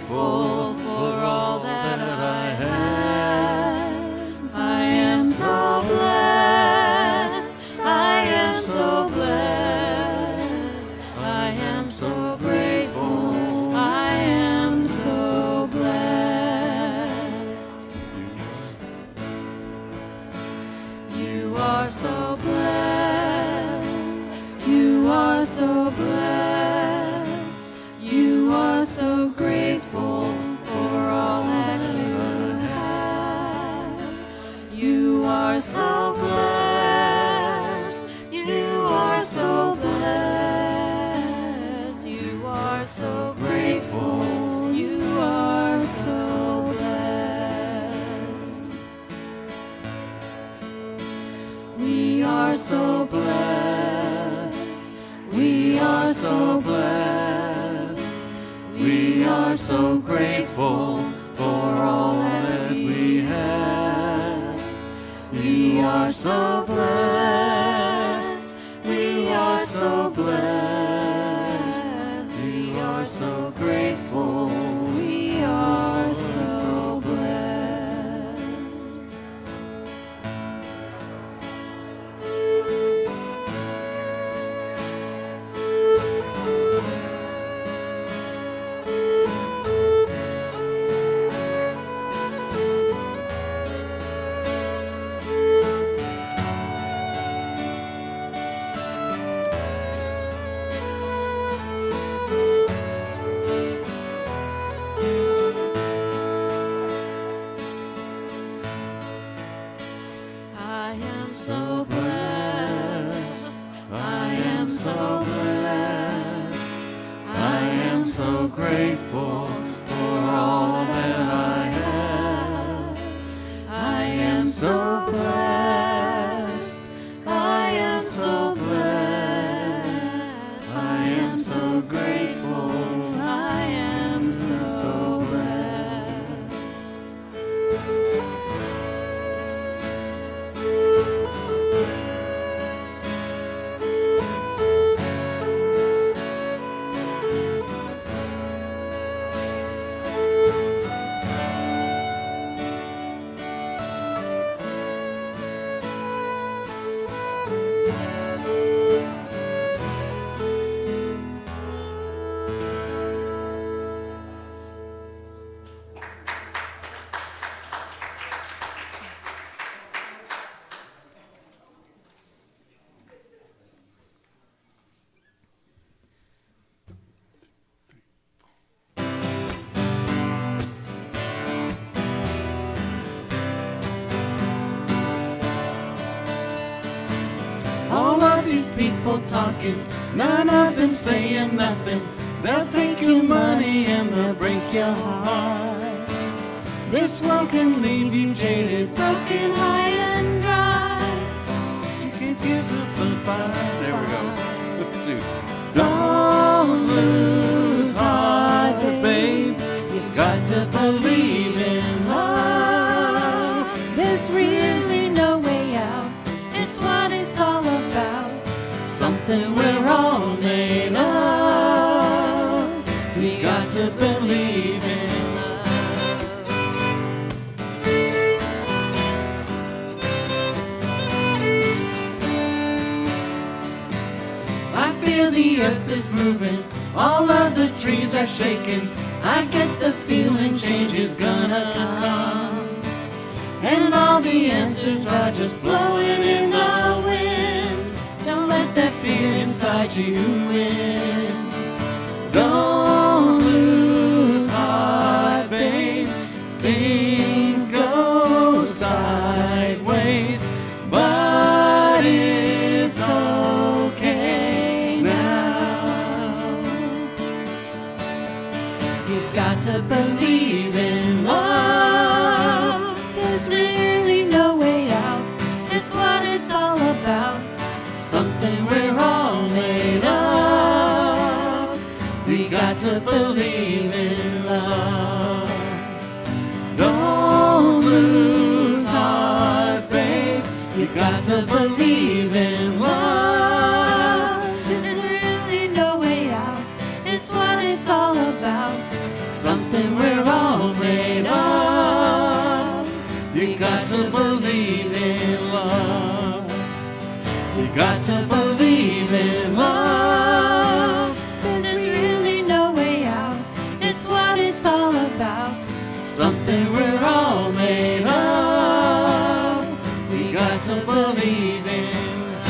grateful for all that I have. I am so blessed. I am so blessed. I am so grateful. I am so blessed. You are so blessed. You are so blessed. You are so grateful for all that you have. You are so blessed. You are so blessed. You are so grateful. You are so blessed. We are so blessed. We are so blessed. We are so grateful for all that we have. We are so blessed. We are so blessed. We are so grateful. We are so blessed. I am so blessed. I am so blessed. I am so grateful for all that I have. I am so blessed. I am so blessed. I am so grateful. I am so blessed. All of these people talking, none of them saying nothing. They'll take your money and they'll break your heart. This world can leave you jaded, broken, high and dry. You can't give up the fight. There we go. With two. Don't lose heart, babe. You've got to believe in love. There's really no way out. It's what it's all about. Something we're all made of. We got to believe in love. I feel the earth is moving, all of the trees are shaking. I get the feeling change is gonna come, and all the answers are just blowing in the wind. Don't let that fear inside you win. Don't lose heart, babe. Things go sideways, but it's okay now. You've got to believe in love. There's really no way out. It's what it's all about. Something we're all made of. We got to believe in love. Don't lose heart, babe. You got to believe in love. There's really no way out. It's what it's all about. Something got to believe in love. There's really no way out. It's what it's all about. Something we're all made of. We got to believe in love.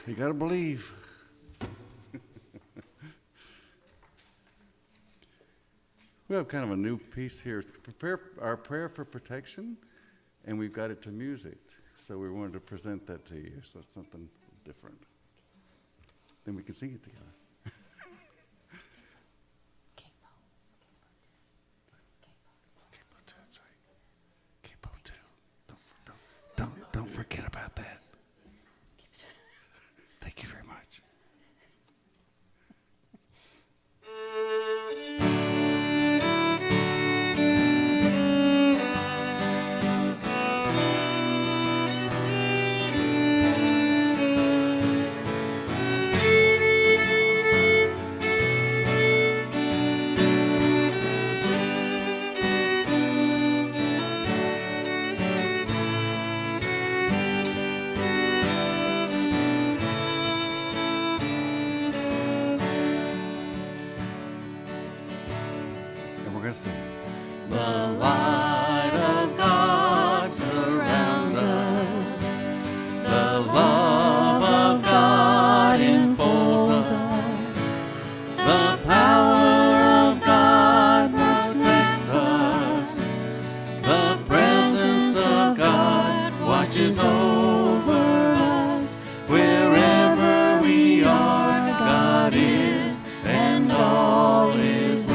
You got to believe. We have kind of a new piece here. It's prepare our prayer for protection, and we've got it to music. So we wanted to present that to you. So it's something different. Then we can sing it together. Capo 2, that's right. Capo 2. Don't forget about that. Thank you very much. The light of God surrounds us. The love of God enfolds us. The power of God protects us. The presence of God watches over us. Wherever we are, God is, and all is well.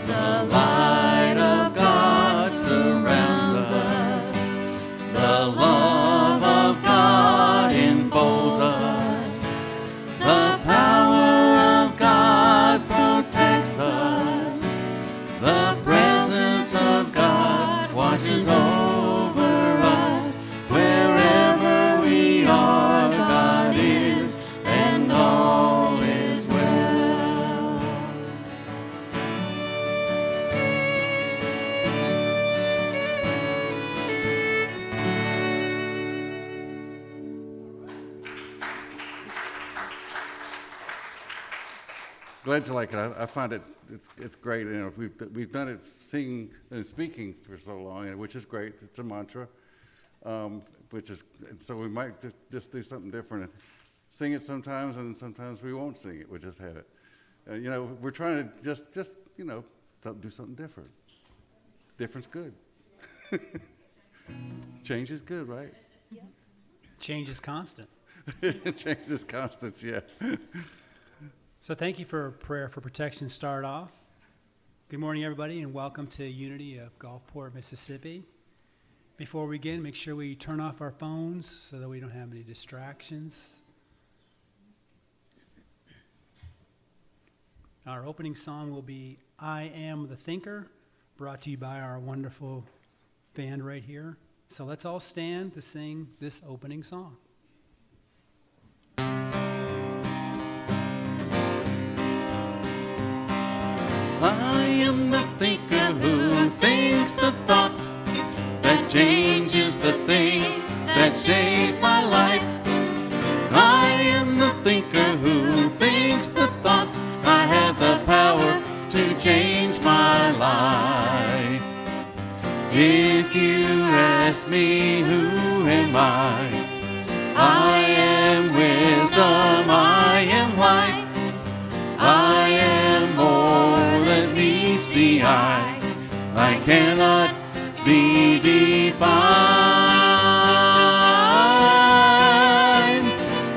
The light of God surrounds us. The love of God enfolds us. The power of God protects us. The presence of God watches over us. Wherever we are, God is, and all is well. Glad you like it. I find it's great. You know, we've done it singing and speaking for so long, which is great. It's a mantra, so we might just do something different. Sing it sometimes, and then sometimes we won't sing it. We'll just have it. You know, we're trying to just you know, do something different. Different's good. Change is good, right? Yeah. Change is constant. Change is constant, yeah. So thank you for prayer for protection to start off. Good morning, everybody, and welcome to Unity of Gulfport, Mississippi. Before we begin, make sure we turn off our phones so that we don't have any distractions. Our opening song will be I Am the Thinker, brought to you by our wonderful band right here. So let's all stand to sing this opening song. I am the thinker who thinks the thoughts that changes the thing that shape my life. I am the thinker who thinks the thoughts. I have the power to change my life. If you ask me who am I am wisdom, I am light. I cannot be defined.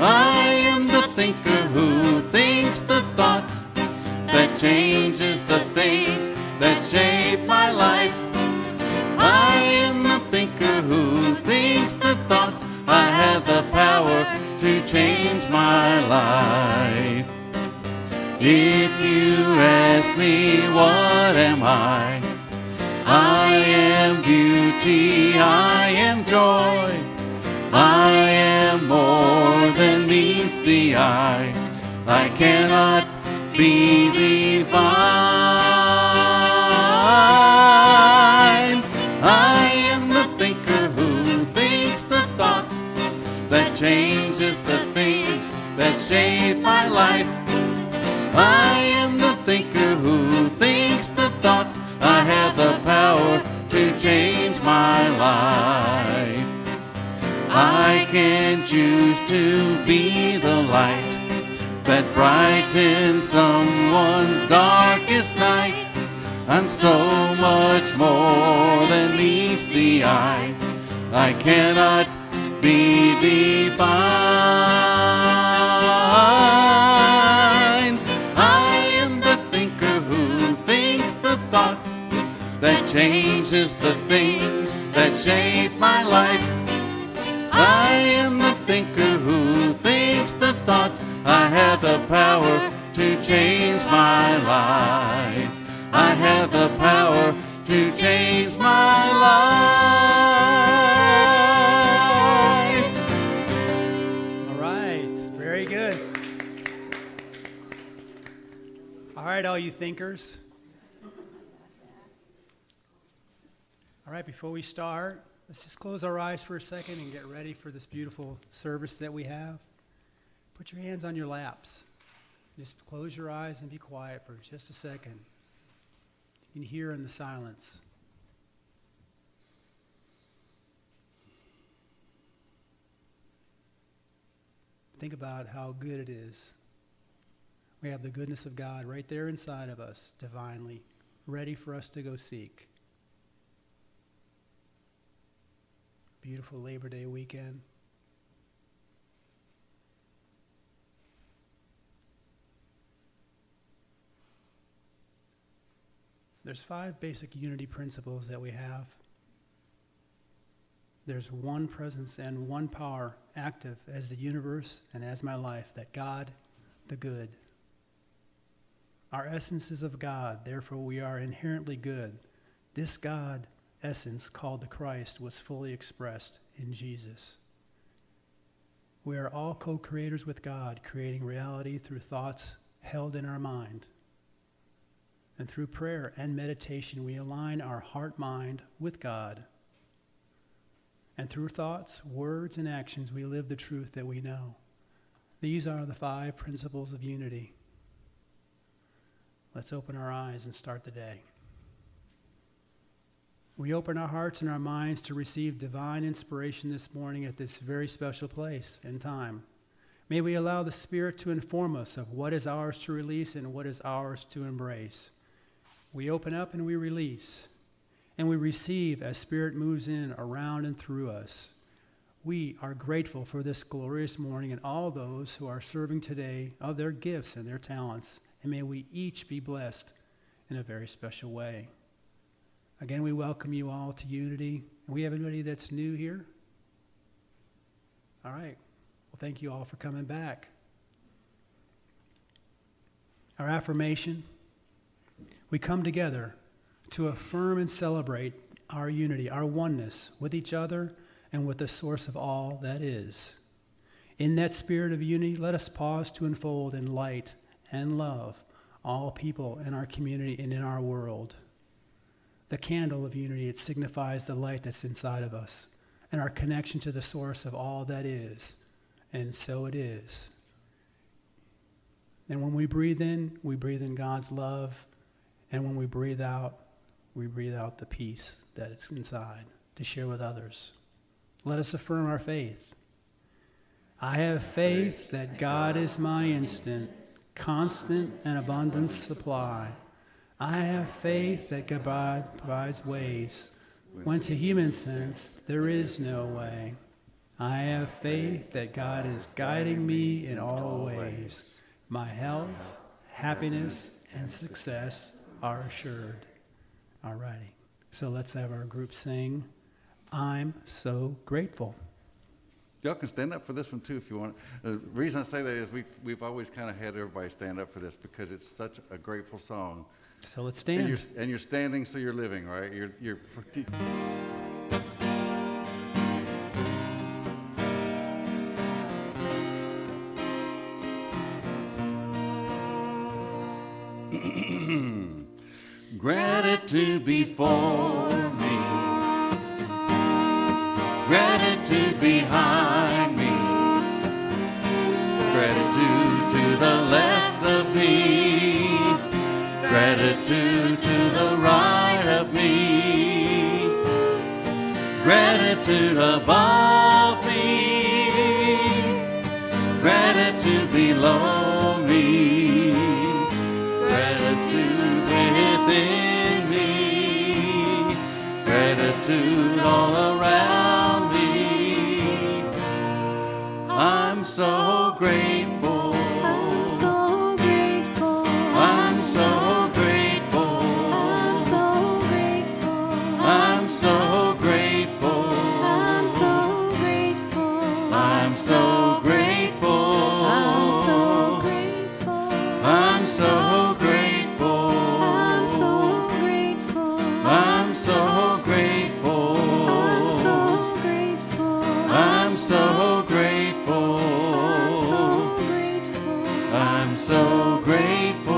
I am the thinker who thinks the thoughts that changes the things that shape my life. I am the thinker who thinks the thoughts. I have the power to change my life. If you ask me what am I am beauty, I am joy, I am more than meets the eye. I cannot be defined. I am the thinker who thinks the thoughts that changes the things that shape my life. I am the thinker who thinks the thoughts. I have the power to change my life. I can choose to be the light that brightens someone's darkest night. I'm so much more than meets the eye. I cannot be defined. I am the thinker who thinks the thoughts that changes the things that shape my life. I am the thinker who thinks the thoughts. I have the power to change my life. I have the power to change my life. All right, very good. All right, all you thinkers. All right, before we start, let's just close our eyes for a second and get ready for this beautiful service that we have. Put your hands on your laps. Just close your eyes and be quiet for just a second. You can hear in the silence. Think about how good it is. We have the goodness of God right there inside of us, divinely, ready for us to go seek. Beautiful Labor Day weekend. There's 5 basic unity principles that we have. There's one presence and one power active as the universe and as my life, that God, the good. Our essence is of God, therefore we are inherently good. This God essence, called the Christ, was fully expressed in Jesus. We are all co-creators with God, creating reality through thoughts held in our mind. And through prayer and meditation, we align our heart-mind with God. And through thoughts, words, and actions, we live the truth that we know. These are the 5 principles of unity. Let's open our eyes and start the day. We open our hearts and our minds to receive divine inspiration this morning at this very special place and time. May we allow the Spirit to inform us of what is ours to release and what is ours to embrace. We open up and we release, and we receive as Spirit moves in, around, and through us. We are grateful for this glorious morning and all those who are serving today of their gifts and their talents, and may we each be blessed in a very special way. Again, we welcome you all to Unity. We have anybody that's new here? All right. Well, thank you all for coming back. Our affirmation: we come together to affirm and celebrate our unity, our oneness with each other and with the source of all that is. In that spirit of unity, let us pause to unfold in light and love all people in our community and in our world. The candle of unity, it signifies the light that's inside of us and our connection to the source of all that is. And so it is. And when we breathe in God's love. And when we breathe out the peace that is inside to share with others. Let us affirm our faith. I have faith that God is my instant, constant, and abundant supply I have faith that God provides ways when to human sense there is no way. I have faith that God is guiding me in all ways. My health, happiness, and success are assured. All righty. So let's have our group sing, I'm So Grateful. Y'all can stand up for this one too if you want. The reason I say that is we've always kind of had everybody stand up for this because it's such a grateful song. So let's stand. And you're standing, so you're living, right? You're Gratitude before me, gratitude behind me, gratitude to the left of me, gratitude to the right of me, gratitude above me, gratitude below me, gratitude within me, gratitude all around me. I'm so grateful. I'm so grateful. I'm so grateful. I'm so grateful. I'm so grateful. I'm so grateful. I'm so grateful. I'm so grateful. I'm so grateful. I'm so grateful. I'm so grateful. I'm so grateful. I'm so grateful. I'm so grateful.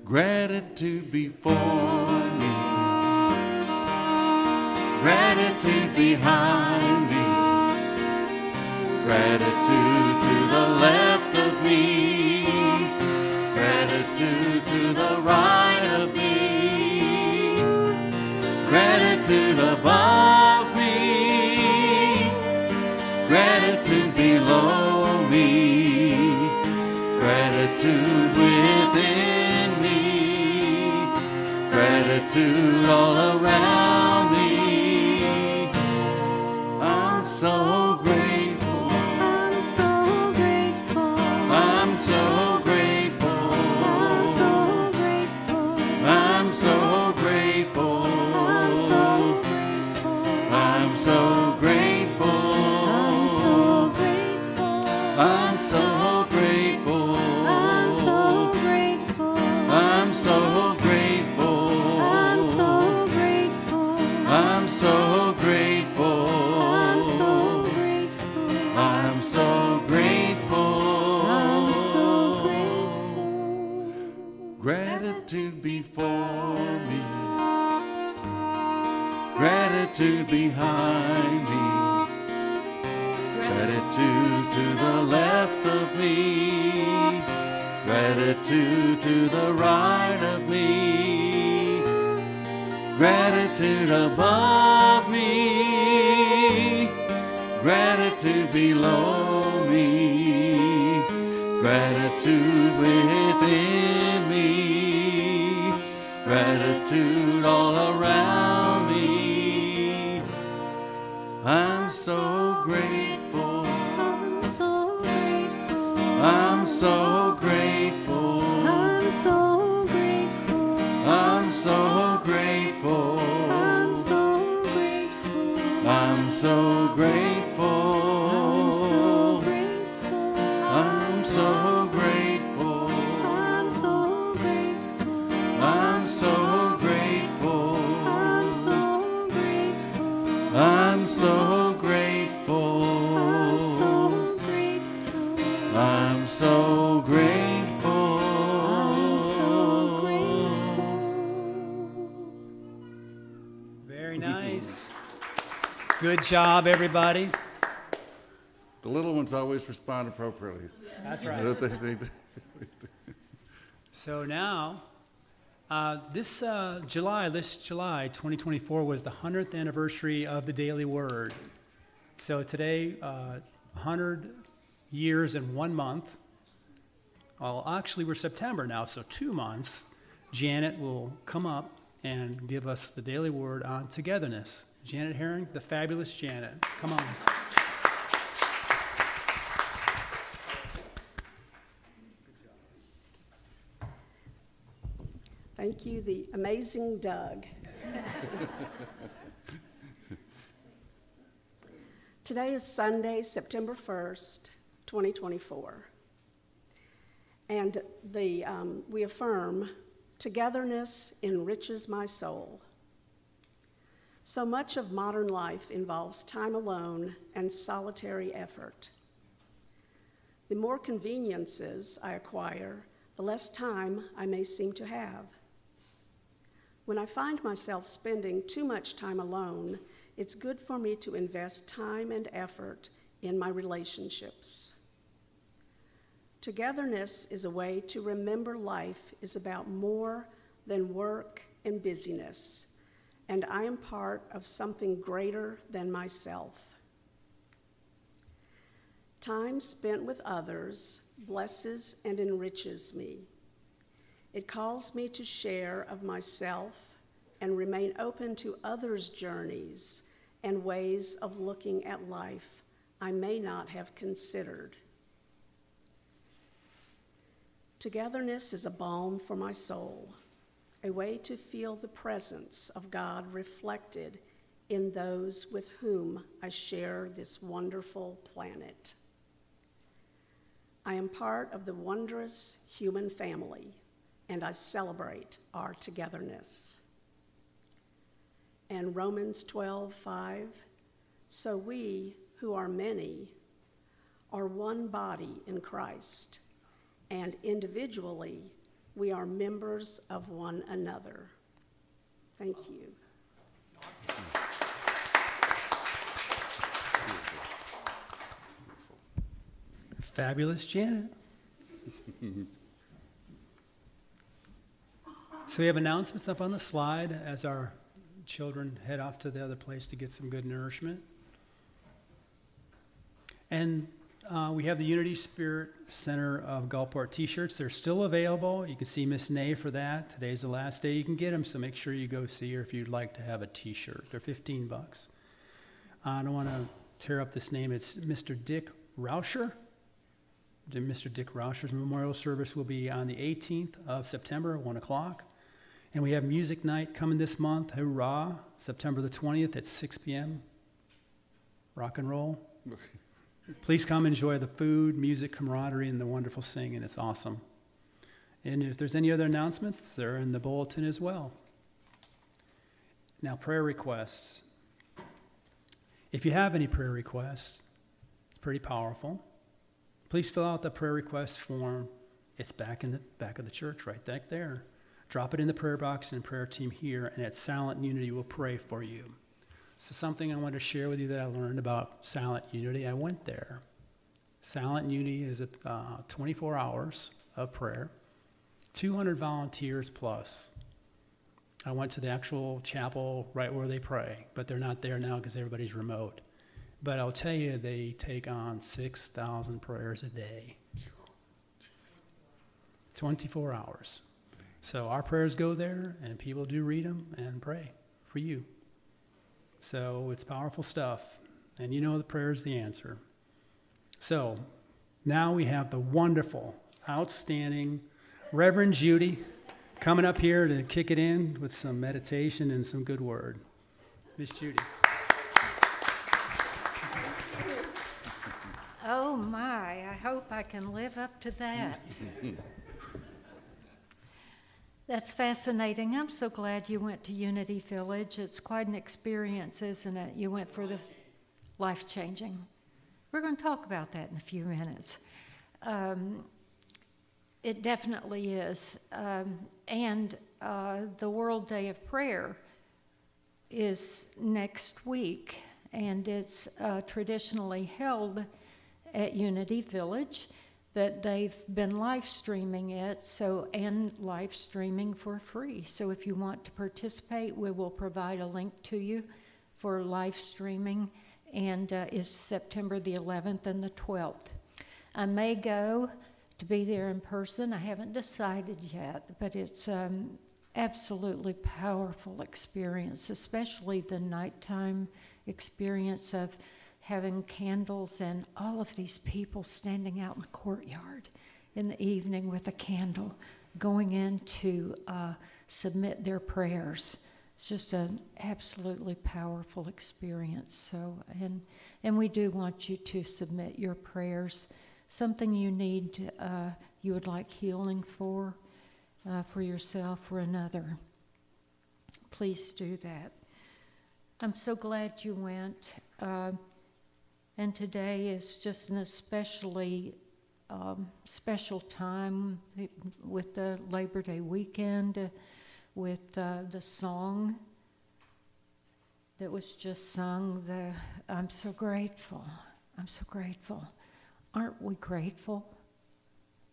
Gratitude before me, gratitude behind me, gratitude to the left of me, gratitude to the right of me, gratitude above me, gratitude below me, gratitude within me, gratitude all around me. I'm so grateful. I'm so grateful. I'm so grateful. I'm so grateful. I'm so grateful. I'm so grateful. I'm so grateful. I'm so grateful. I'm so grateful. I'm so grateful. I'm so grateful. I'm so grateful. I'm so grateful. I'm so grateful. Gratitude before me, gratitude behind me, gratitude to the left of me, gratitude to the right of me, gratitude above me, gratitude below me, gratitude within me, gratitude all around me. I'm so grateful. I'm so grateful. I'm so grateful. I'm so grateful. I'm so grateful. I'm so grateful. I'm so grateful. I'm so grateful. I'm so grateful. I'm so grateful. I'm so grateful. I'm so grateful. I'm so grateful. I'm so grateful. I'm so grateful. I'm so grateful. Very nice. Good job, everybody. The little ones always respond appropriately. That's right. So now, this July 2024 was the 100th anniversary of the Daily Word. So today, 100 years and 1 month well, actually we're September now, so 2 months, Janet will come up and give us the daily word on togetherness. Janet Herring, the fabulous Janet. Come on. Thank you, the amazing Doug. Today is Sunday, September 1st, 2024. And we affirm, togetherness enriches my soul. So much of modern life involves time alone and solitary effort. The more conveniences I acquire, the less time I may seem to have. When I find myself spending too much time alone, it's good for me to invest time and effort in my relationships. Togetherness is a way to remember life is about more than work and busyness, and I am part of something greater than myself. Time spent with others blesses and enriches me. It calls me to share of myself and remain open to others' journeys and ways of looking at life I may not have considered. Togetherness is a balm for my soul, a way to feel the presence of God reflected in those with whom I share this wonderful planet. I am part of the wondrous human family, and I celebrate our togetherness. And Romans 12:5, so we, who are many, are one body in Christ, and individually we are members of one another. Thank you. Fabulous Janet. So we have announcements up on the slide as our children head off to the other place to get some good nourishment. And we have the Unity Spirit Center of Gulfport t-shirts. They're still available. You can see Miss Nay for that. Today's the last day you can get them, so make sure you go see her if you'd like to have a t-shirt. They're $15. I don't want to tear up this name. It's Mr. Dick Rauscher. Mr. Dick Rauscher's memorial service will be on the 18th of September at 1 o'clock. And we have music night coming this month. Hoorah! September the 20th at 6 p.m. Rock and roll. Please come enjoy the food, music, camaraderie, and the wonderful singing. It's awesome. And if there's any other announcements, they're in the bulletin as well. Now, prayer requests. If you have any prayer requests, it's pretty powerful. Please fill out the prayer request form. It's back in the back of the church, right back there. Drop it in the prayer box and prayer team here, and at Silent Unity, we'll pray for you. So something I want to share with you that I learned about Silent Unity. I went there. Silent Unity is 24 hours of prayer, 200 volunteers plus. I went to the actual chapel right where they pray, but they're not there now because everybody's remote. But I'll tell you, they take on 6,000 prayers a day. 24 hours. So our prayers go there, and people do read them and pray for you. So it's powerful stuff, and you know the prayer is the answer. So now we have the wonderful, outstanding Reverend Judy coming up here to kick it in with some meditation and some good word. Miss Judy. Oh my, I hope I can live up to that. That's fascinating. I'm so glad you went to Unity Village. It's quite an experience, isn't it? You went for the life-changing. We're going to talk about that in a few minutes. It definitely is. And the World Day of Prayer is next week, and it's traditionally held at Unity Village, but they've been live streaming it, and live streaming for free. So if you want to participate, we will provide a link to you for live streaming, and is September the 11th and the 12th. I may go to be there in person. I haven't decided yet, but it's absolutely powerful experience, especially the nighttime experience of having candles and all of these people standing out in the courtyard in the evening with a candle, going in to submit their prayers. It's just an absolutely powerful experience. So, and we do want you to submit your prayers, something you need, you would like healing for yourself or another. Please do that. I'm so glad you went. And today is just an especially special time with the Labor Day weekend, with the song that was just sung. I'm so grateful. I'm so grateful. Aren't we grateful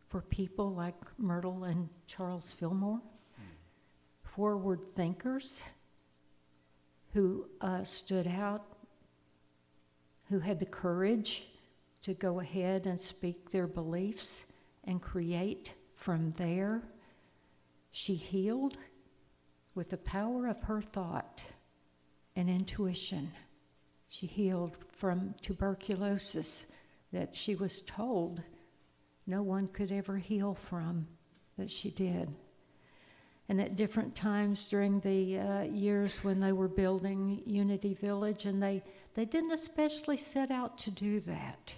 for people like Myrtle and Charles Fillmore? Forward thinkers who stood out, who had the courage to go ahead and speak their beliefs and create from there. She healed with the power of her thought and intuition. She healed from tuberculosis that she was told no one could ever heal from, but she did. And at different times during the years when they were building Unity Village, and they didn't especially set out to do that.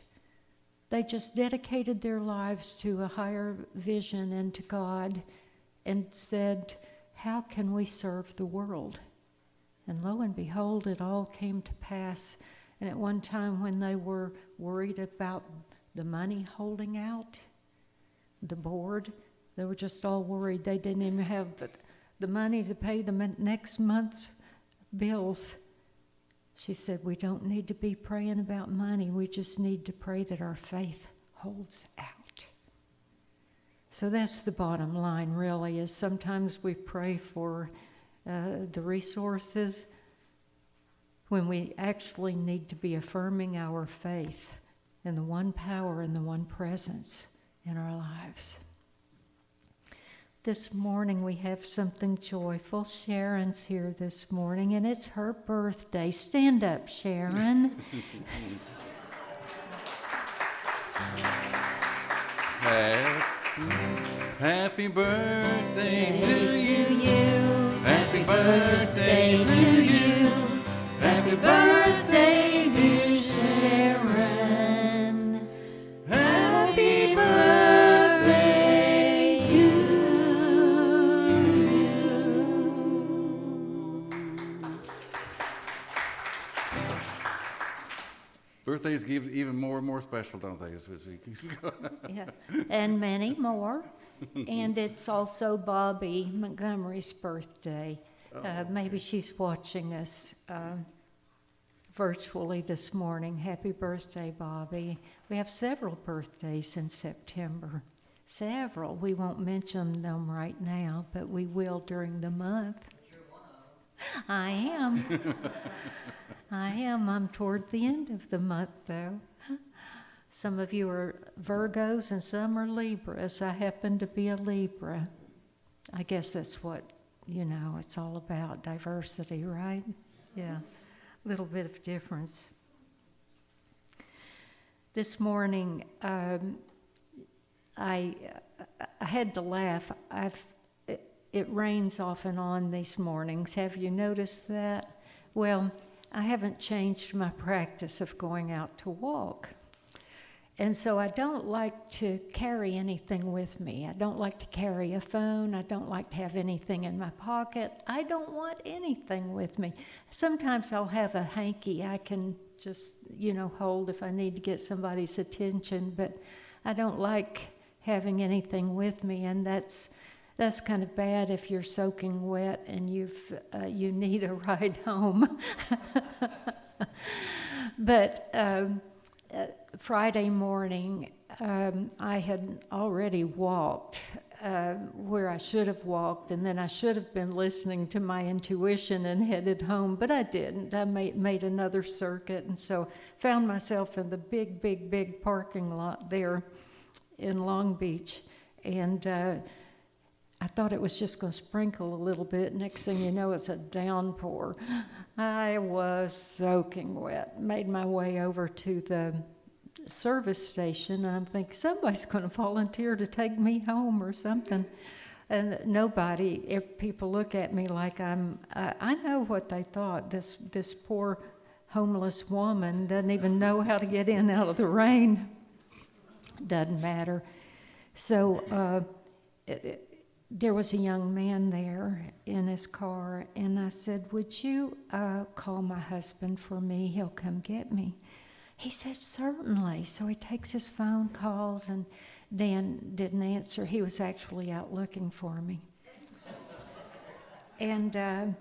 They just dedicated their lives to a higher vision and to God and said, how can we serve the world? And lo and behold, it all came to pass. And at one time when they were worried about the money holding out, the board, they were just all worried. They didn't even have the money to pay the next month's bills. She said, we don't need to be praying about money. We just need to pray that our faith holds out. So that's the bottom line, really, is sometimes we pray for the resources when we actually need to be affirming our faith in the one power and the one presence in our lives. This morning we have something joyful. Sharon's here this morning, and it's her birthday. Stand up, Sharon. Happy birthday to you. Happy birthday to you. Happy birthday, dear Sharon. Happy birthday to you. Birthdays give even more and more special, don't they? Yeah, and many more. And it's also Bobby Montgomery's birthday. Maybe she's watching us virtually this morning. Happy birthday, Bobby. We have several birthdays in September. Several. We won't mention them right now, but we will during the month. I am. I am. I'm toward the end of the month, though. Some of you are Virgos and some are Libras. I happen to be a Libra. I guess that's what, it's all about, diversity, right? Yeah, a little bit of difference. This morning, I had to laugh. It rains off and on these mornings. Have you noticed that? Well, I haven't changed my practice of going out to walk. And so I don't like to carry anything with me. I don't like to carry a phone. I don't like to have anything in my pocket. I don't want anything with me. Sometimes I'll have a hanky I can just, hold if I need to get somebody's attention, but I don't like having anything with me, and that's kind of bad if you're soaking wet and you need a ride home. But Friday morning, I had already walked where I should have walked, and then I should have been listening to my intuition and headed home, but I didn't. I made another circuit, and so found myself in the big parking lot there in Long Beach, and I thought it was just going to sprinkle a little bit. Next thing you know, it's a downpour. I was soaking wet. Made my way over to the service station, and I'm thinking, somebody's going to volunteer to take me home or something. And nobody, if people look at me like I know what they thought. This poor homeless woman doesn't even know how to get in out of the rain. Doesn't matter. So there was a young man there in his car, and I said, would you call my husband for me? He'll come get me. He said, certainly. So he takes his phone calls, and Dan didn't answer. He was actually out looking for me. And the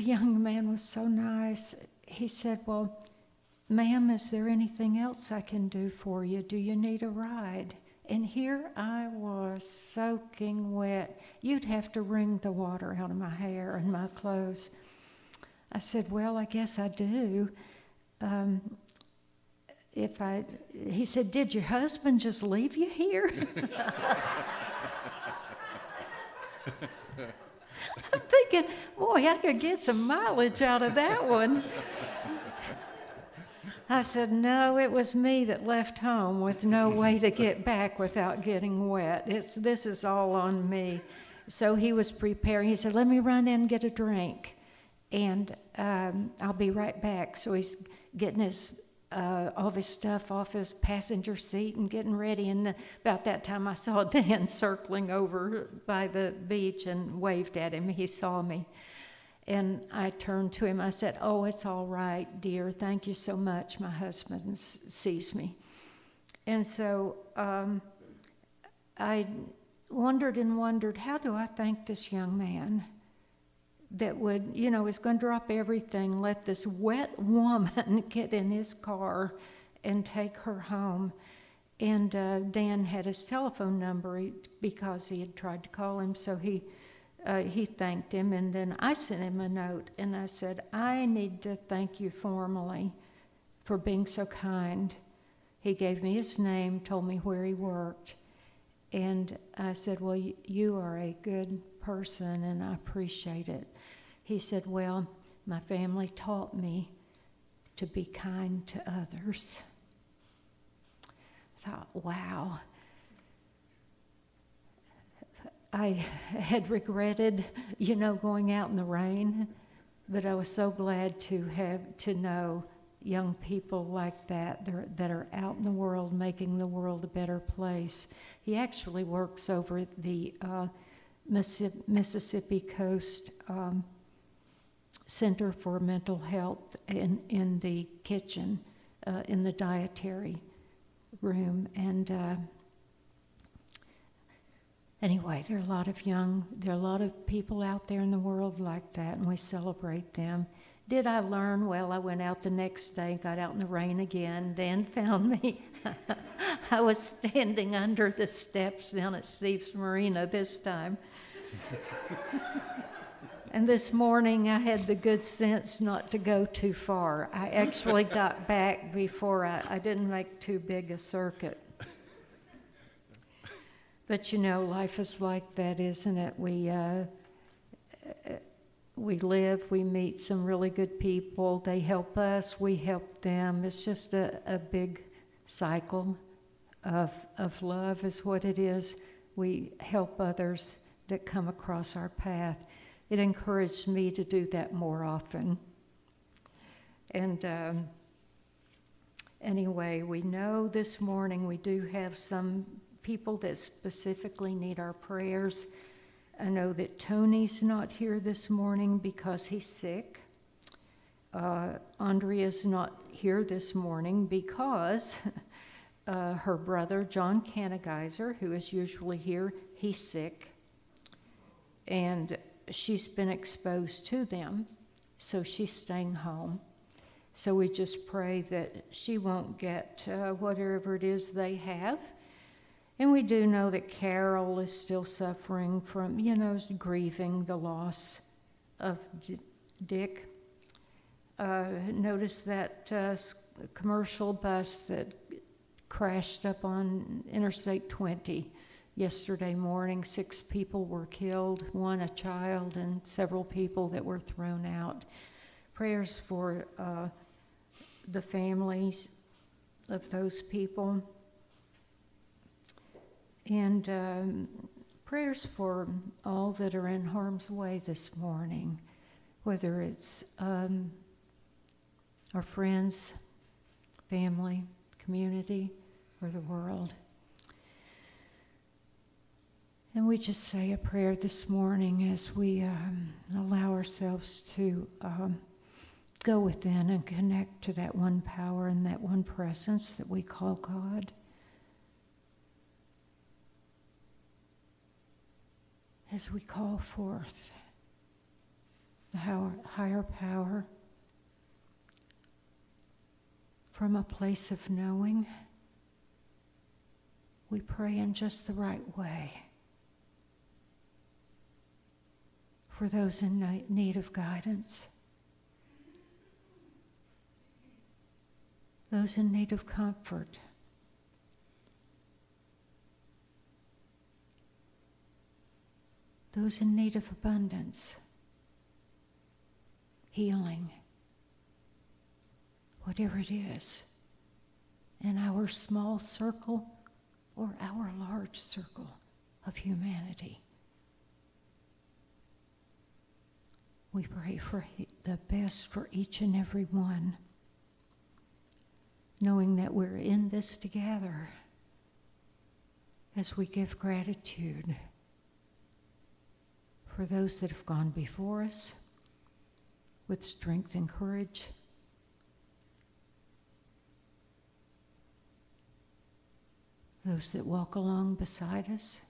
young man was so nice. He said, well, ma'am, is there anything else I can do for you? Do you need a ride? And here I was soaking wet. You'd have to wring the water out of my hair and my clothes. I said, well, I guess I do. He said, did your husband just leave you here? I'm thinking, boy, I could get some mileage out of that one. I said, no, it was me that left home with no way to get back without getting wet. This is all on me. So he was preparing. He said, let me run in and get a drink, and I'll be right back. So he's getting all of his stuff off his passenger seat and getting ready. And about that time, I saw Dan circling over by the beach and waved at him. He saw me. And I turned to him. I said, oh, it's all right, dear. Thank you so much. My husband sees me. And so I wondered and wondered, how do I thank this young man that would, is going to drop everything, let this wet woman get in his car and take her home. And Dan had his telephone number because he had tried to call him, so he thanked him, and then I sent him a note, and I said, I need to thank you formally for being so kind. He gave me his name, told me where he worked, and I said, well, you are a good person, and I appreciate it. He said, well, my family taught me to be kind to others. I thought, wow. I had regretted, going out in the rain, but I was so glad to know young people like that are out in the world making the world a better place. He actually works over at the Mississippi Coast Center for Mental Health in the kitchen, in the dietary room, and anyway, there are a lot of people out there in the world like that, and we celebrate them. Did I learn? Well, I went out the next day, got out in the rain again. Dan found me. I was standing under the steps down at Steve's Marina this time. And this morning, I had the good sense not to go too far. I actually got back before I didn't make too big a circuit. But life is like that, isn't it? We live, we meet some really good people. They help us, we help them. It's just a big cycle of love is what it is. We help others that come across our path. It encouraged me to do that more often. And anyway, we know this morning we do have some people that specifically need our prayers. I know that Tony's not here this morning because he's sick. Andrea's not here this morning because her brother, John Canageiser, who is usually here, he's sick. And she's been exposed to them, so she's staying home. So we just pray that she won't get whatever it is they have. And we do know that Carol is still suffering from, grieving the loss of Dick. Notice that commercial bus that crashed up on Interstate 20 yesterday morning. 6 people were killed, 1 a child, and several people that were thrown out. Prayers for the families of those people. And prayers for all that are in harm's way this morning, whether it's our friends, family, community, or the world. And we just say a prayer this morning as we allow ourselves to go within and connect to that one power and that one presence that we call God. As we call forth the higher power from a place of knowing, we pray in just the right way for those in need of guidance, those in need of comfort, those in need of abundance, healing, whatever it is, in our small circle or our large circle of humanity. We pray for the best for each and every one, knowing that we're in this together as we give gratitude for those that have gone before us with strength and courage, those that walk along beside us,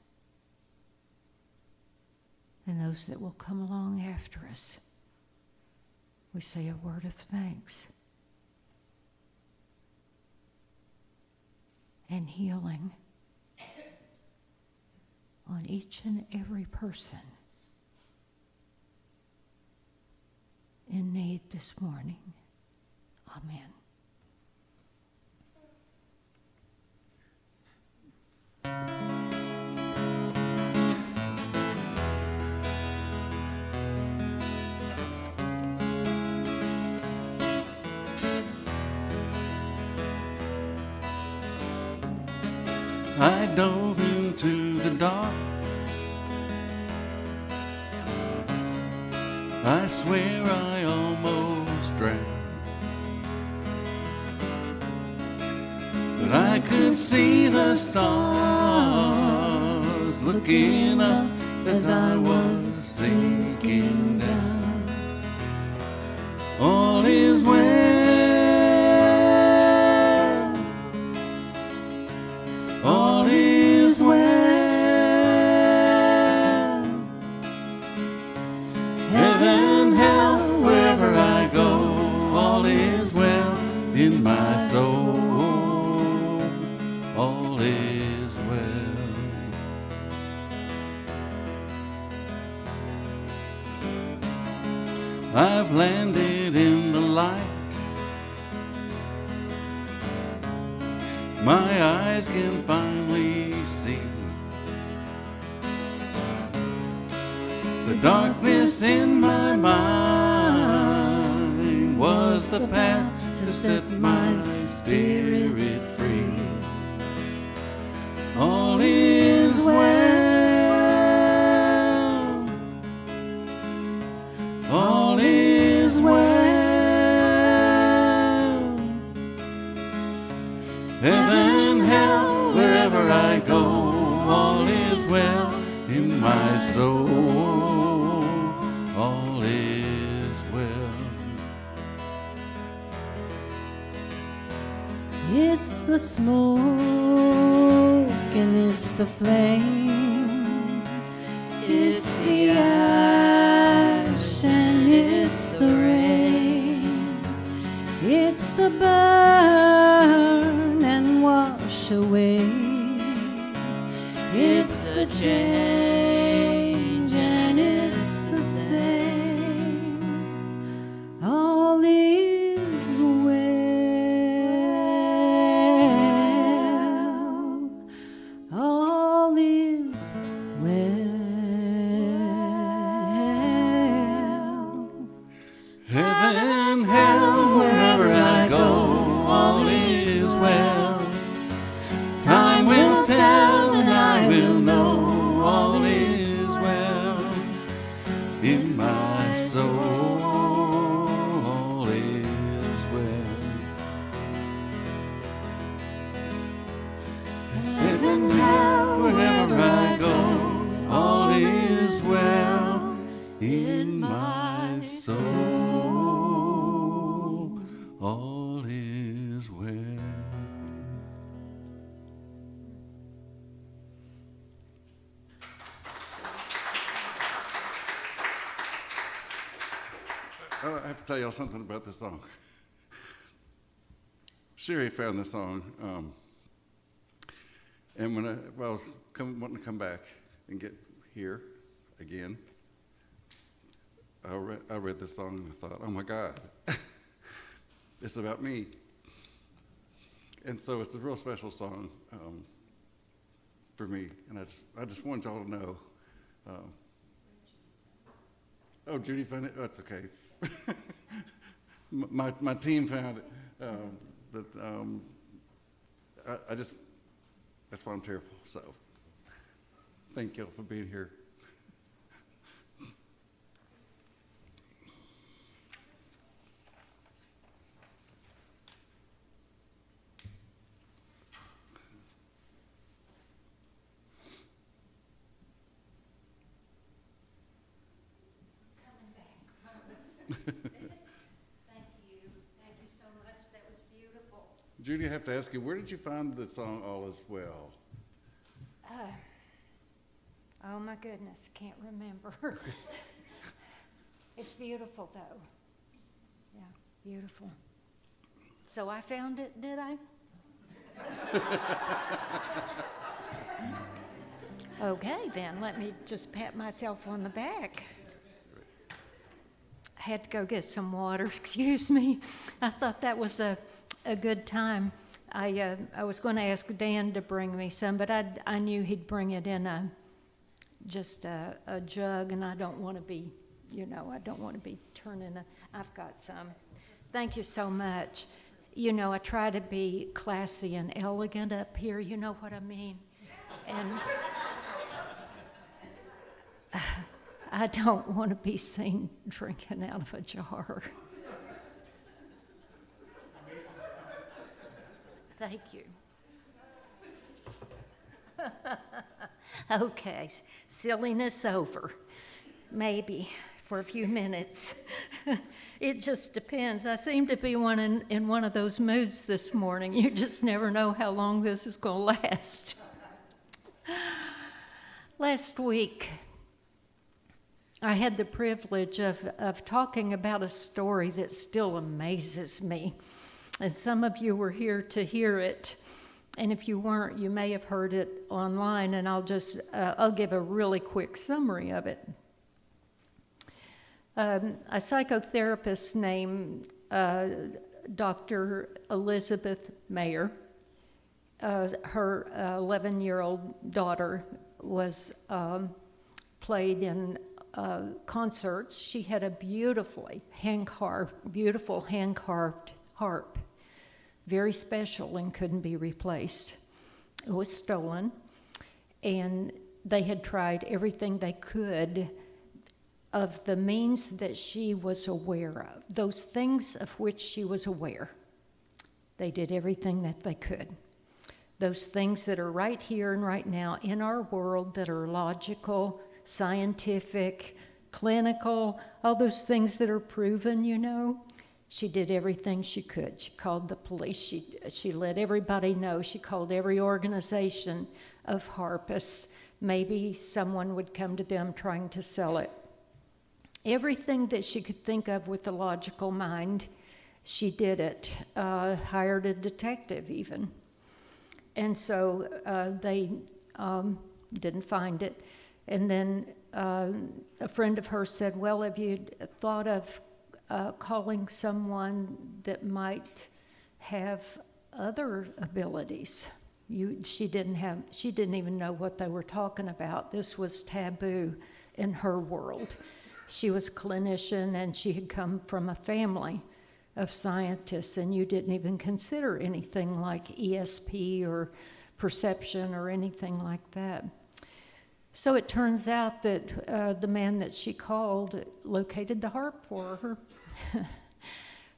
and those that will come along after us. We say a word of thanks and healing on each and every person in need this morning. Amen. I dove into the dark. I swear I almost drowned, but I could see the stars looking up as I was sinking down. All is well, all is well. Heaven, hell, wherever I go, all is well in my soul. All is well. I've landed in the light. My eyes can finally see. The darkness in my mind was the path to set my spirit free. All is well. All is well. Heaven, hell, wherever I go, all is well in my soul. All is well. It's the smoke and it's the flame. It's the ash and it's the rain. It's the burn and wash away. It's the change and it's the same. All is well. soul, all is well. Heaven, hell, wherever I go, all is well in my soul, all is well. I have to tell y'all something about this song. Sherry found this song, and when I was wanting to come back and get here again, I read this song and I thought, oh my God, it's about me. And so it's a real special song for me, and I just wanted y'all to know. Oh, Judy found it? Oh, it's okay. my team found it, but I just, that's why I'm tearful. So thank you for being here. Judy, I have to ask you, where did you find the song All Is Well? Oh my goodness, can't remember. It's beautiful though. Yeah, beautiful. So I found it, did I? Okay, then let me just pat myself on the back. I had to go get some water, excuse me. I thought that was a good time. I was going to ask Dan to bring me some, but I knew he'd bring it in a jug, and I don't want to be, I don't want to be turning I've got some. Thank you so much. I try to be classy and elegant up here, you know what I mean? And I don't want to be seen drinking out of a jar. Thank you. Okay, silliness over. Maybe for a few minutes. It just depends. I seem to be in one of those moods this morning. You just never know how long this is going to last. Last week, I had the privilege of talking about a story that still amazes me. And some of you were here to hear it. And if you weren't, you may have heard it online, and I'll give a really quick summary of it. A psychotherapist named Dr. Elizabeth Mayer, her 11-year-old daughter was played in concerts. She had a beautiful hand-carved harp, very special and couldn't be replaced. It was stolen, and they had tried everything they could of the means that she was aware of, those things of which she was aware. They did everything that they could. Those things that are right here and right now in our world that are logical, scientific, clinical, all those things that are proven, She did everything she could. She called the police. She let everybody know. She called every organization of harpists. Maybe someone would come to them trying to sell it. Everything that she could think of with the logical mind, she did it. Hired a detective even. And so they didn't find it. And then a friend of hers said, well, have you thought of calling someone that might have other abilities? She didn't even know what they were talking about. This was taboo in her world. She was a clinician, and she had come from a family of scientists, and you didn't even consider anything like ESP or perception or anything like that. So it turns out that the man that she called located the harp for her.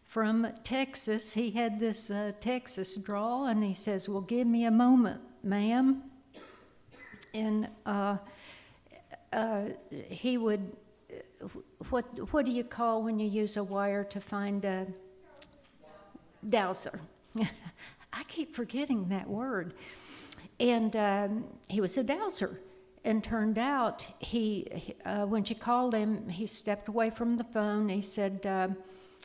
From Texas, he had this Texas drawl, and he says, "Well, give me a moment, ma'am." And he would, what do you call when you use a wire to find a dowser? I keep forgetting that word. And he was a dowser. And turned out, when she called him, he stepped away from the phone. He said,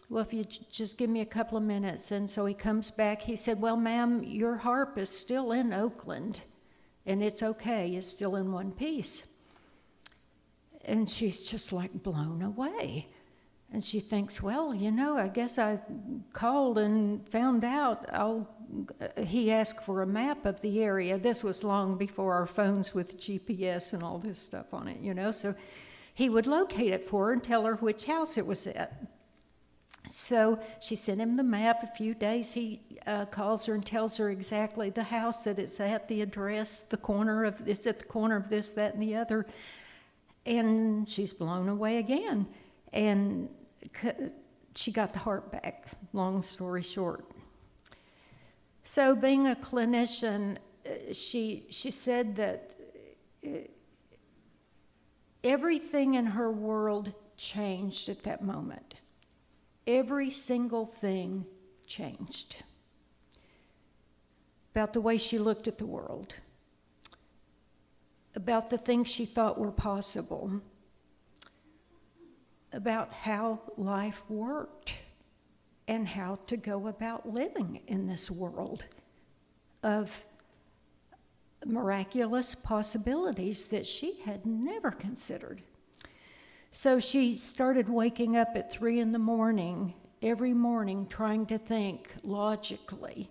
"Well, if you just give me a couple of minutes." And so he comes back. He said, "Well, ma'am, your harp is still in Oakland, and it's okay. It's still in one piece." And she's just like blown away. And she thinks, well, I guess I called and found out. He asked for a map of the area. This was long before our phones with GPS and all this stuff on it, So he would locate it for her and tell her which house it was at. So she sent him the map. A few days he calls her and tells her exactly the house that it's at, the address, it's at the corner of this, that, and the other. And she's blown away again. And she got the harp back, long story short. So being a clinician, she said that everything in her world changed at that moment. Every single thing changed. About the way she looked at the world, about the things she thought were possible, about how life worked and how to go about living in this world of miraculous possibilities that she had never considered. So she started waking up at 3 a.m. every morning trying to think logically.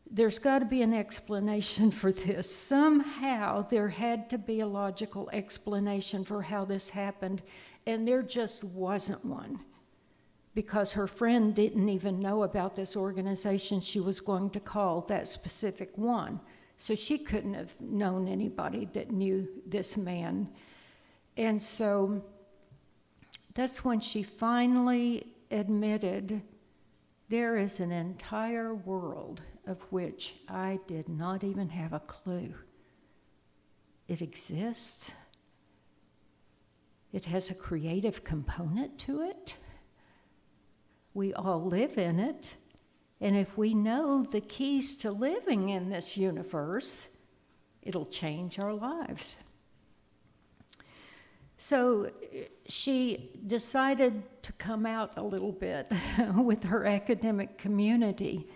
There's got to be an explanation for this. Somehow there had to be a logical explanation for how this happened. And there just wasn't one, because her friend didn't even know about this organization she was going to call, that specific one. So she couldn't have known anybody that knew this man. And so that's when she finally admitted, there is an entire world of which I did not even have a clue. It exists. It has a creative component to it. We all live in it. And if we know the keys to living in this universe, it'll change our lives. So she decided to come out a little bit with her academic community.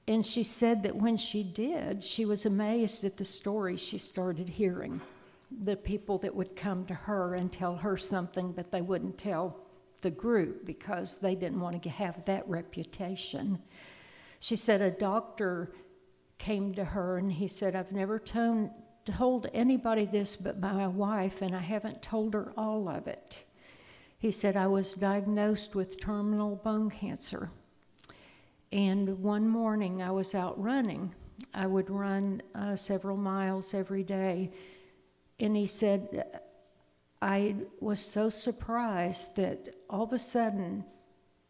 And she said that when she did, she was amazed at the stories she started hearing. The people that would come to her and tell her something, but they wouldn't tell the group because they didn't want to have that reputation. She said a doctor came to her and he said, "I've never told anybody this but my wife, and I haven't told her all of it." He said, "I was diagnosed with terminal bone cancer. And one morning I was out running. I would run several miles every day. And he said, I was so surprised that all of a sudden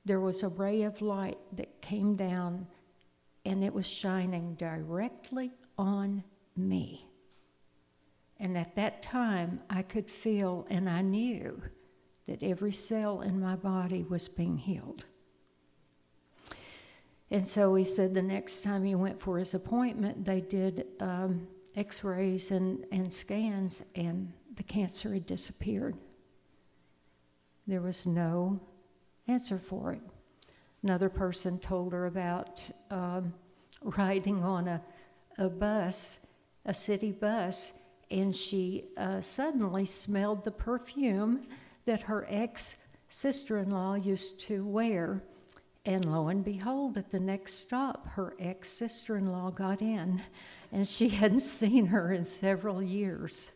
there was a ray of light that came down and it was shining directly on me. And at that time I could feel and I knew that every cell in my body was being healed." And so he said the next time he went for his appointment, they did x-rays and scans, and the cancer had disappeared. There was no answer for it. Another person told her about riding on a bus, a city bus, and she suddenly smelled the perfume that her ex-sister-in-law used to wear. And lo and behold, at the next stop, her ex-sister-in-law got in, and she hadn't seen her in several years.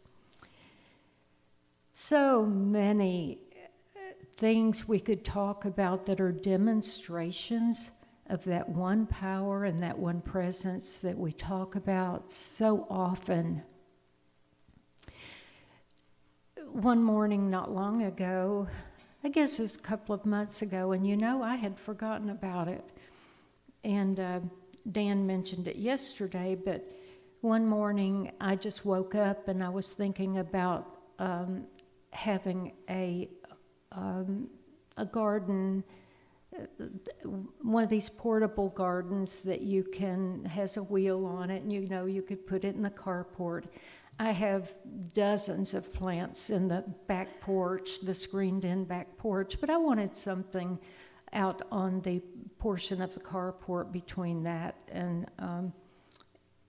So many things we could talk about that are demonstrations of that one power and that one presence that we talk about so often. one morning not long ago, I guess it was a couple of months ago, and I had forgotten about it. And Dan mentioned it yesterday, but one morning I just woke up and I was thinking about having a garden, one of these portable gardens that has a wheel on it, and you could put it in the carport. I have dozens of plants in the back porch, the screened-in back porch, but I wanted something out on the portion of the carport between that and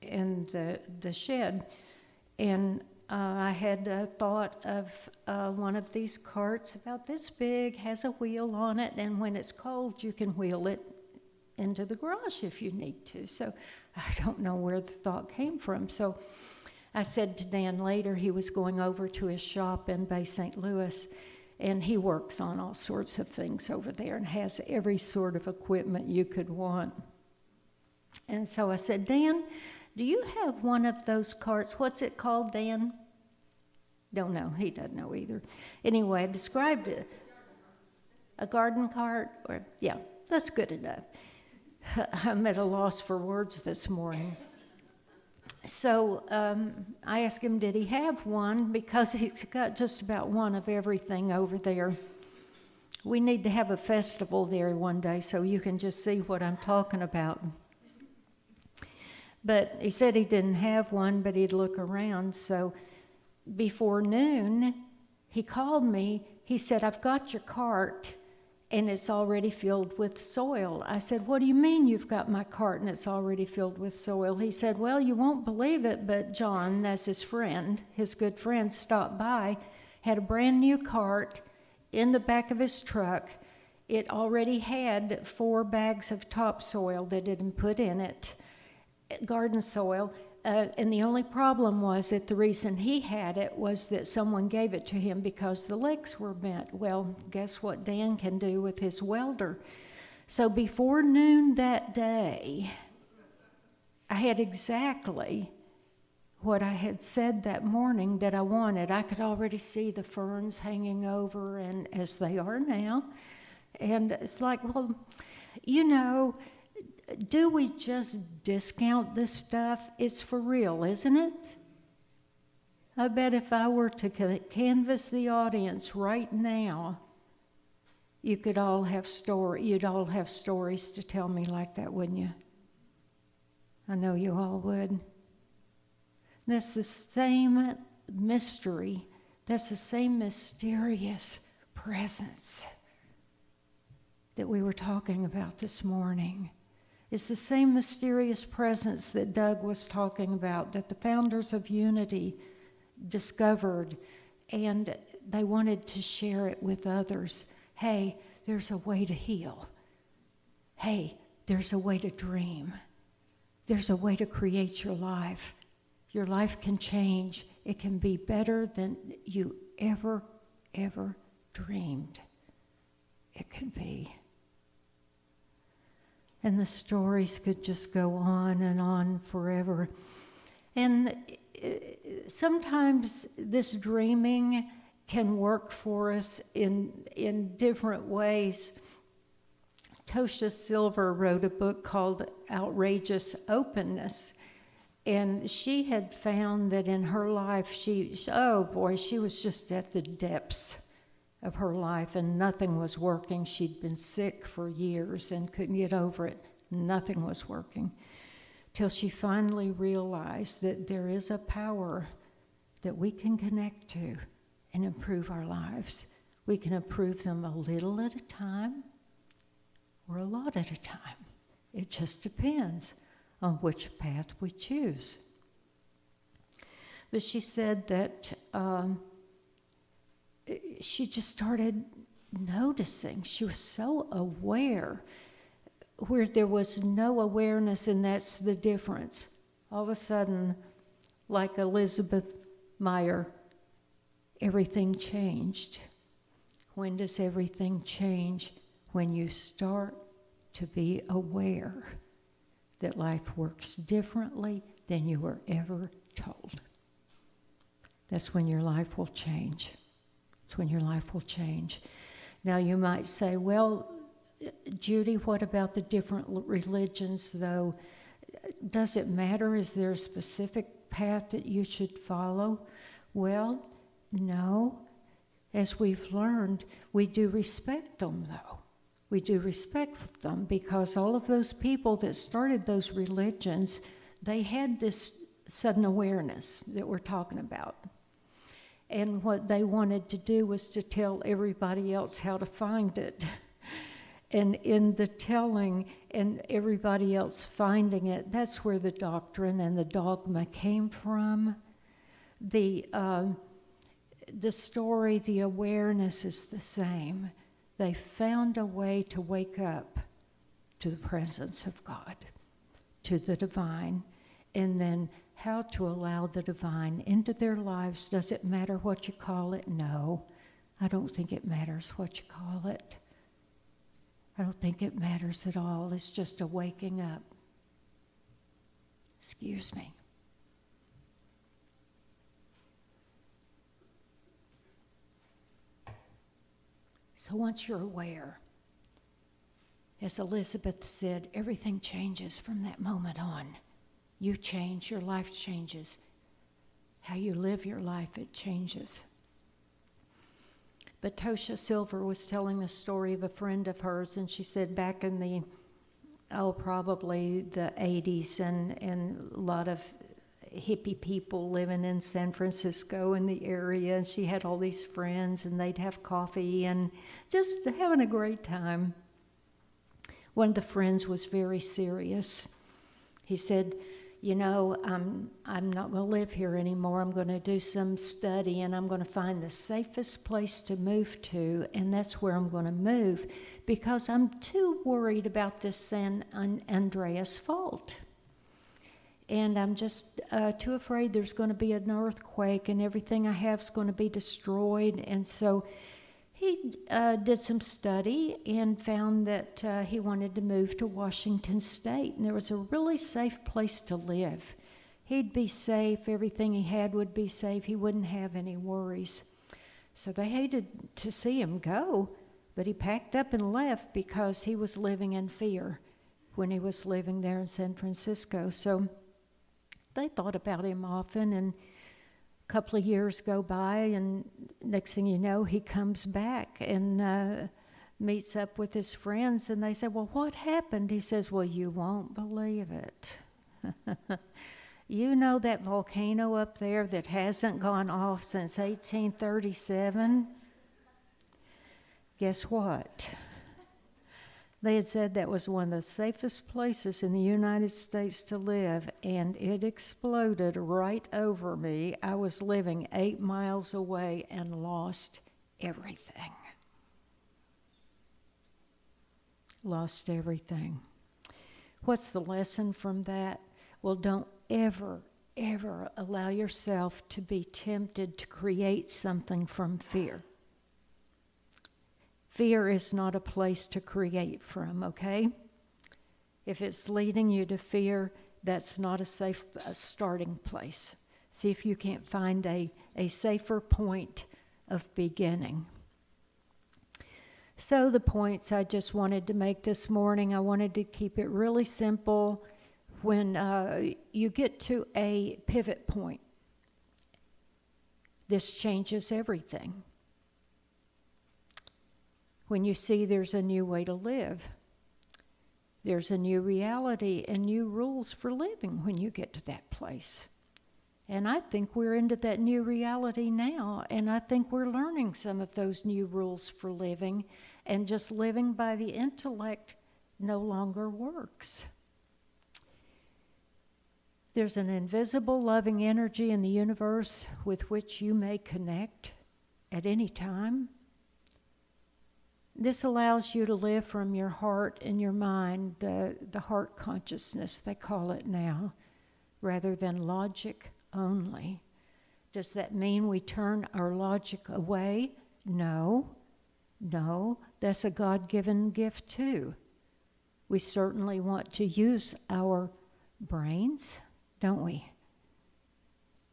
the shed. And I had thought of one of these carts about this big, has a wheel on it, and when it's cold, you can wheel it into the garage if you need to. So I don't know where the thought came from. So I said to Dan later, he was going over to his shop in Bay St. Louis, and he works on all sorts of things over there and has every sort of equipment you could want. And so I said, Dan, do you have one of those carts? What's it called, Dan? Don't know. He doesn't know either. Anyway, I described it. A garden cart? Yeah, that's good enough. I'm at a loss for words this morning. So I asked him, did he have one? Because he's got just about one of everything over there. We need to have a festival there one day so you can just see what I'm talking about. But he said he didn't have one, but he'd look around. So before noon, he called me. He said, I've got your cart, and it's already filled with soil. I said, what do you mean you've got my cart and it's already filled with soil? He said, well, you won't believe it, but John, that's his friend, his good friend, stopped by, had a brand new cart in the back of his truck. It already had 4 bags of topsoil that had been put in it, garden soil. And the only problem was that the reason he had it was that someone gave it to him because the legs were bent. Well, guess what Dan can do with his welder? So before noon that day, I had exactly what I had said that morning that I wanted. I could already see the ferns hanging over, and as they are now. And it's like, well, do we just discount this stuff? It's for real, isn't it? I bet if I were to canvass the audience right now, you'd all have stories to tell me like that, wouldn't you? I know you all would. That's the same mystery. That's the same mysterious presence that we were talking about this morning. It's the same mysterious presence that Doug was talking about, that the founders of Unity discovered, and they wanted to share it with others. Hey, there's a way to heal. Hey, there's a way to dream. There's a way to create your life. Your life can change. It can be better than you ever dreamed it could be. And the stories could just go on forever. And sometimes this dreaming can work for us in different ways. Tosha Silver wrote a book called Outrageous Openness. And she had found that in her life, she was just at the depths of her life, and nothing was working. She'd been sick for years and couldn't get over it. Nothing was working, till she finally realized that there is a power that we can connect to and improve our lives. We can improve them a little at a time or a lot at a time. It just depends on which path we choose. But she said that she just started noticing. She was so aware where there was no awareness, and that's the difference. All of a sudden, like Elizabeth Meyer, everything changed. When does everything change? When you start to be aware that life works differently than you were ever told. That's when your life will change. It's when your life will change. Now you might say, well, Judy, what about the different religions though? Does it matter? Is there a specific path that you should follow? Well, no. As we've learned, we do respect them though. We do respect them because all of those people that started those religions, they had this sudden awareness that we're talking about. And what they wanted to do was to tell everybody else how to find it. And in the telling and everybody else finding it, that's where the doctrine and the dogma came from. The story, the awareness is the same. They found a way to wake up to the presence of God, to the divine, and then how to allow the divine into their lives. Does it matter what you call it? No, I don't think it matters what you call it. I don't think it matters at all. It's just a waking up. Excuse me. So once you're aware, as Elizabeth said, everything changes from that moment on. You change, your life changes. How you live your life, it changes. But Tosha Silver was telling the story of a friend of hers, and she said back in the, probably the 80s, and a lot of hippie people living in San Francisco in the area, and she had all these friends, and they'd have coffee and just having a great time. One of the friends was very serious. He said, you know, I'm not going to live here anymore. I'm going to do some study, and I'm going to find the safest place to move to, and that's where I'm going to move because I'm too worried about this San Andreas fault. And I'm just too afraid there's going to be an earthquake and everything I have is going to be destroyed. And so he did some study and found that he wanted to move to Washington State. And there was a really safe place to live. He'd be safe. Everything he had would be safe. He wouldn't have any worries. So they hated to see him go, but he packed up and left because he was living in fear when he was living there in San Francisco. So they thought about him often, and a couple of years go by, and next thing you know, he comes back and meets up with his friends, and they say, well, what happened? He says, well, you won't believe it. You know that volcano up there that hasn't gone off since 1837? Guess what? They had said that was one of the safest places in the United States to live, and it exploded right over me. I was living 8 miles away and lost everything. Lost everything. What's the lesson from that? Well, don't ever, ever allow yourself to be tempted to create something from fear. Fear is not a place to create from, okay? If it's leading you to fear, that's not a safe starting place. See if you can't find a safer point of beginning. So the points I just wanted to make this morning, I wanted to keep it really simple. When you get to a pivot point, this changes everything. When you see there's a new way to live, there's a new reality and new rules for living when you get to that place. And I think we're into that new reality now, and I think we're learning some of those new rules for living, and just living by the intellect no longer works. There's an invisible loving energy in the universe with which you may connect at any time. This allows you to live from your heart and your mind, the heart consciousness, they call it now, rather than logic only. Does that mean we turn our logic away? No, that's a God-given gift too. We certainly want to use our brains, don't we?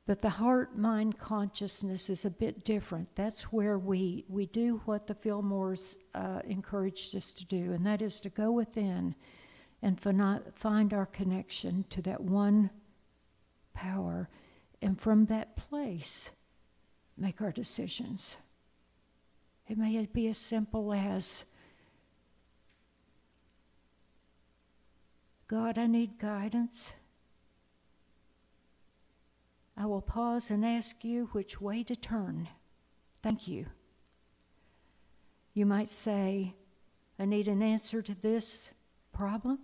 But the heart-mind consciousness is a bit different. That's where we do what the Fillmores encouraged us to do, and that is to go within and find our connection to that one power, and from that place, make our decisions. It may be as simple as, God, I need guidance. I will pause and ask you which way to turn. Thank you. You might say, I need an answer to this problem.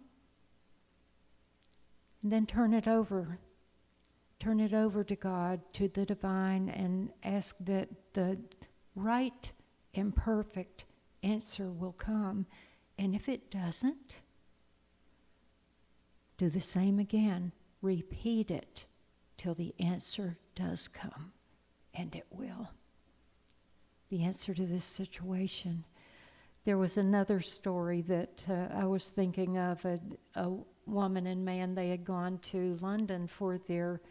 And then turn it over. Turn it over to God, to the divine, and ask that the right and perfect answer will come. And if it doesn't, do the same again. Repeat it till the answer does come, and it will. The answer to this situation. There was another story that I was thinking of, a woman and man. They had gone to London for their,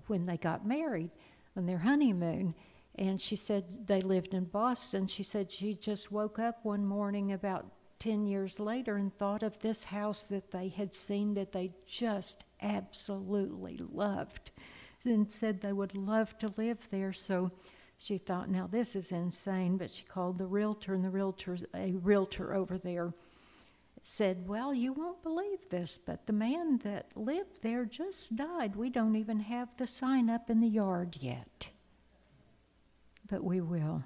when they got married, on their honeymoon. And she said they lived in Boston. She said she just woke up one morning about 10 years later and thought of this house that they had seen that they just absolutely loved, and said they would love to live there. So she thought, now this is insane, but she called the realtor, and a realtor over there said, well, you won't believe this, but the man that lived there just died. We don't even have the sign up in the yard yet, but we will.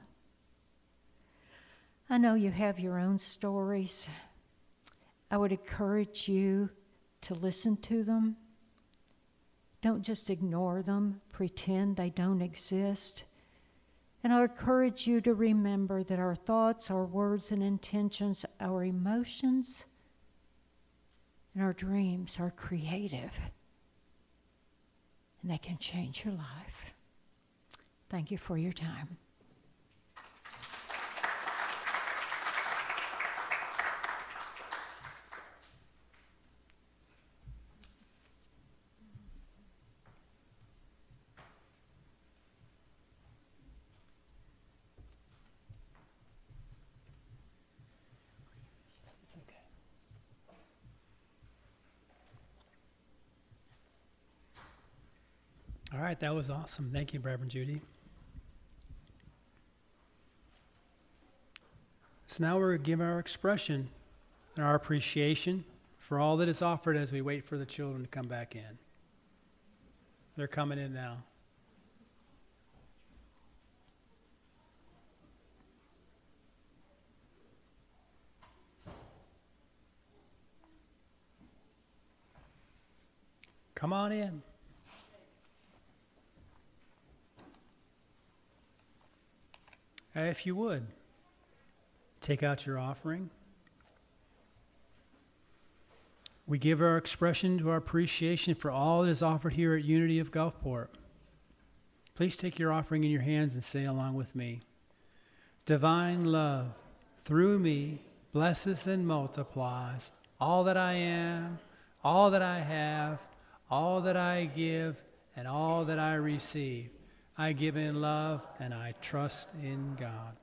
I know you have your own stories. I would encourage you to listen to them. Don't just ignore them, pretend they don't exist. And I encourage you to remember that our thoughts, our words and intentions, our emotions, and our dreams are creative. And they can change your life. Thank you for your time. All right, that was awesome. Thank you, Reverend Judy. So now we're giving our expression and our appreciation for all that is offered as we wait for the children to come back in. They're coming in now. Come on in. If you would, take out your offering. We give our expression to our appreciation for all that is offered here at Unity of Gulfport. Please take your offering in your hands and say along with me, divine love through me blesses and multiplies all that I am, all that I have, all that I give, and all that I receive. I give in love, and I trust in God.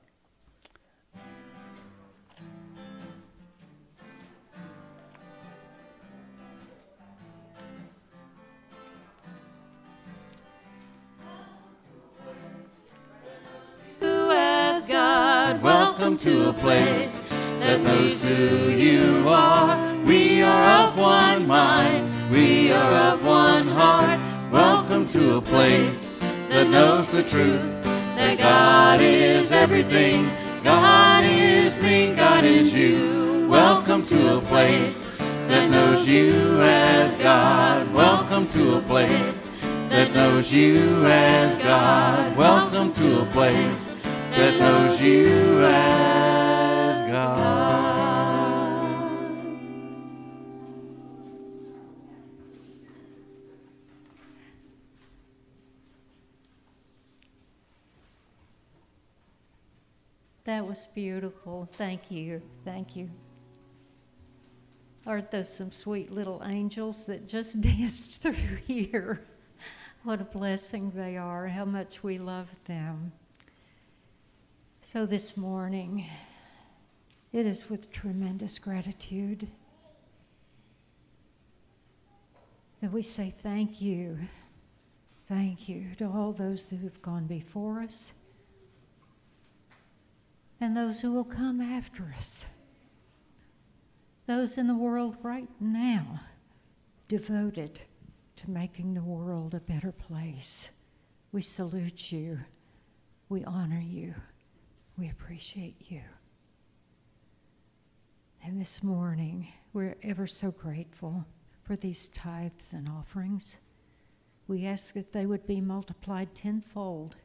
Who as God, Welcome to a place that knows who you are. We are of one mind, we are of one heart. Welcome to a place that knows the truth, that God is everything. God is me, God is you. Welcome to a place that knows you as God. Welcome to a place that knows you as God. Welcome to a place that knows you as God. That was beautiful. Thank you. Thank you. Aren't those some sweet little angels that just danced through here? What a blessing they are, how much we love them. So this morning, it is with tremendous gratitude that we say thank you to all those who have gone before us and those who will come after us, those in the world right now devoted to making the world a better place. We salute you, we honor you, we appreciate you. And this morning, we're ever so grateful for these tithes and offerings. We ask that they would be multiplied tenfold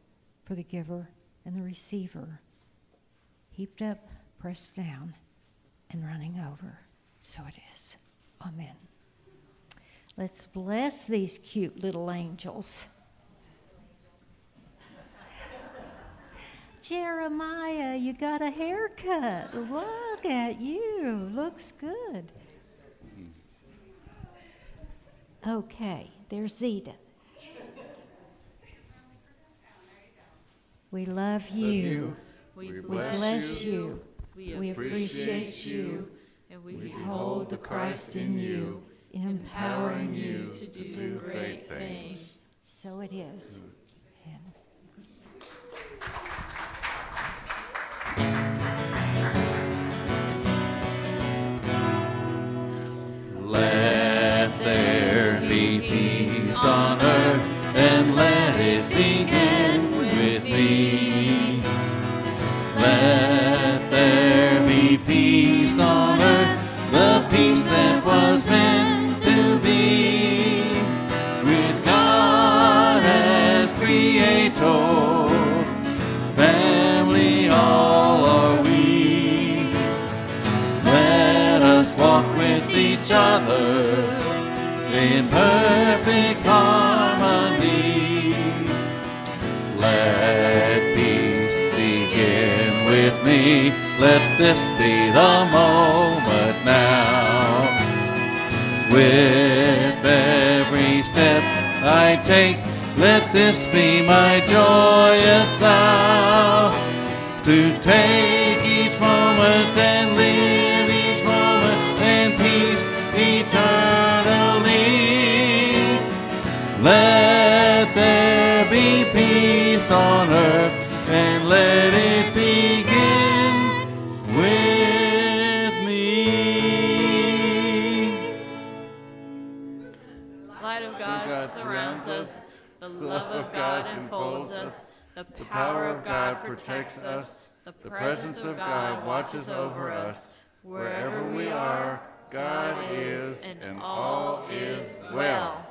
for the giver and the receiver, heaped up, pressed down, and running over. So it is. Amen. Let's bless these cute little angels. Jeremiah, you got a haircut. Look at you. Looks good. Okay, there's Zeta. We love you. We bless you. We appreciate you. And we behold the Christ in you, empowering you to to do great things. So it is. And let there be peace on earth, and let it begin with me. Let there be peace on earth, the peace that was meant to be, with God as creator, family all are we. Let us walk with each other in perfect harmony. Let peace begin with me. Let this be the moment now. With every step I take, let this be my joyous vow, to take each moment and live each moment in peace eternally. Let there be peace on earth, and let it begin with me. Light of God surrounds us. The love of God enfolds us. The power of God protects us. The presence of God watches over us. Wherever we are, God is, and all is well.